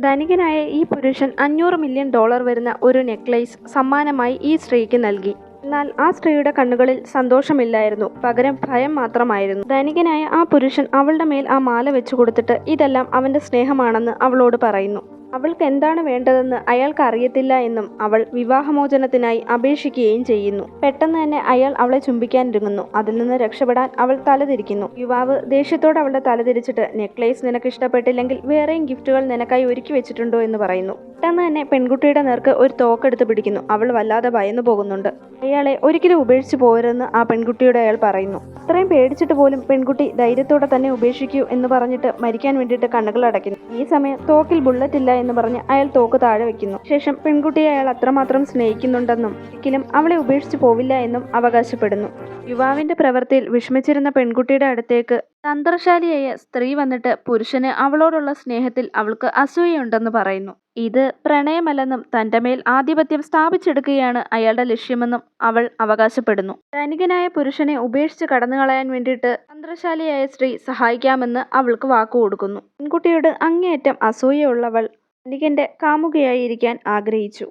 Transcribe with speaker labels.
Speaker 1: ധനികനായ ഈ പുരുഷൻ $500 മില്യൺ വരുന്ന ഒരു നെക്ലേസ് സമ്മാനമായി ഈ സ്ത്രീക്ക് നൽകി. എന്നാൽ ആ സ്ത്രീയുടെ കണ്ണുകളിൽ സന്തോഷമില്ലായിരുന്നു, പകരം ഭയം മാത്രമായിരുന്നു. ധനികനായ ആ പുരുഷൻ അവളുടെ മേൽ ആ മാല വെച്ചു കൊടുത്തിട്ട് ഇതെല്ലാം അവന്റെ സ്നേഹമാണെന്ന് അവളോട് പറയുന്നു. അവൾക്ക് എന്താണ് വേണ്ടതെന്ന് അയാൾക്ക് അറിയത്തില്ല എന്നും അവൾ വിവാഹമോചനത്തിനായി അപേക്ഷിക്കുകയും ചെയ്യുന്നു. പെട്ടെന്ന് തന്നെ അയാൾ അവളെ ചുംബിക്കാനൊരുങ്ങുന്നു. അതിൽ നിന്ന് രക്ഷപ്പെടാൻ അവൾ തലതിരിക്കുന്നു. യുവാവ് ദേഷ്യത്തോടെ അവളുടെ തലതിരിച്ചിട്ട് നെക്ലേസ് നിനക്ക് ഇഷ്ടപ്പെട്ടില്ലെങ്കിൽ വേറെയും ഗിഫ്റ്റുകൾ നിനക്കായി ഒരുക്കി വെച്ചിട്ടുണ്ടോ എന്ന് പറയുന്നു. പെട്ടെന്ന് തന്നെ പെൺകുട്ടിയുടെ നേർക്ക് ഒരു തോക്കെടുത്ത് പിടിക്കുന്നു. അവൾ വല്ലാതെ ഭയന്നു പോകുന്നുണ്ട്. അയാളെ ഒരിക്കലും ഉപേക്ഷിച്ചു പോകരുതെന്ന് ആ പെൺകുട്ടിയോട് അയാൾ പറയുന്നു. അത്രയും പേടിച്ചിട്ട് പോലും പെൺകുട്ടി ധൈര്യത്തോടെ തന്നെ ഉപേക്ഷിക്കൂ എന്ന് പറഞ്ഞിട്ട് മരിക്കാൻ വേണ്ടിയിട്ട് കണ്ണുകൾ അടയ്ക്കുന്നു. ഈ സമയം തോക്കിൽ ബുള്ളറ്റ് ഇല്ല എന്ന് പറഞ്ഞ് അയാൾ തോക്ക് താഴെ വെക്കുന്നു. ശേഷം പെൺകുട്ടിയെ അയാൾ അത്രമാത്രം സ്നേഹിക്കുന്നുണ്ടെന്നും ഒരിക്കലും അവളെ ഉപേക്ഷിച്ചു പോവില്ല എന്നും അവകാശപ്പെടുന്നു. യുവാവിന്റെ പ്രവൃത്തിയിൽ വിഷമിച്ചിരുന്ന പെൺകുട്ടിയുടെ അടുത്തേക്ക് തന്ത്രശാലിയായ സ്ത്രീ വന്നിട്ട് പുരുഷന് അവളോടുള്ള സ്നേഹത്തിൽ അവൾക്ക് അസൂയയുണ്ടെന്ന് പറയുന്നു. ഇത് പ്രണയമല്ലെന്നും തന്റെ മേൽ ആധിപത്യം സ്ഥാപിച്ചെടുക്കുകയാണ് അയാളുടെ ലക്ഷ്യമെന്നും അവൾ അവകാശപ്പെടുന്നു. ധനികനായ പുരുഷനെ ഉപേക്ഷിച്ച് കടന്നുകളയാൻ വേണ്ടിയിട്ട് തന്ത്രശാലിയായ സ്ത്രീ സഹായിക്കാമെന്ന് അവൾക്ക് വാക്കുകൊടുക്കുന്നു. പെൺകുട്ടിയോട് അങ്ങേയറ്റം അസൂയുള്ളവൾ ധനികന്റെ കാമുകിയായി ഇരിക്കാൻ ആഗ്രഹിച്ചു.